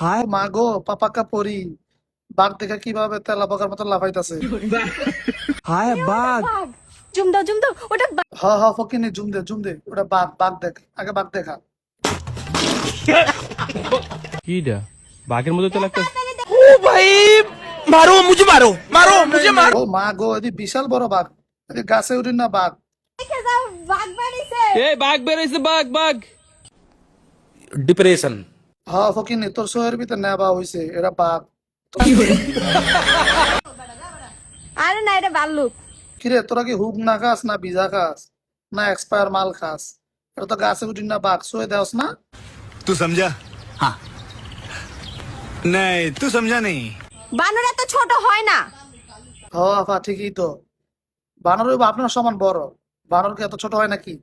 হায় মা গো পাপাকা পরি বাঘ দেখে কিভাবে তেলা পাকার মতো লাফাইতাছে। হায় বাঘ। বাঘ জুম দাও ওটা হ হ ফকিনি জুম দে ওটা বাঘ বাঘ দেখ আগে বাঘ দেখা। কিডা বাঘের মতো তো লাগতেছে। ও মা গো এদি বিশাল বড় বাঘ, এদি গাছে উঠি না বাঘ। দেখে যাও বাঘ বাড়িছে। এই বাঘ বের হইছে, বাঘ বাঘ। डिप्रेशन। হ ফকিনি তোর শোয়ের ভিতরে নেবা হইছে, এটা বাঘ। আরে না এটা ভাল্লুক। কিরে তোরা কি হুক না খাস না ভিজা খাস না এক্সপায়ার মাল খাস? এটা তো গাছে উঠি না বাঘ, শোয়ে দেওস না। तू समझा? हाँ। नहीं तू समझा नहीं। বানর এত ছোট হয় না। হ আপা ঠিকই তো, বানর আপনার সমান বড়, বানর কি এত ছোট হয় নাকি?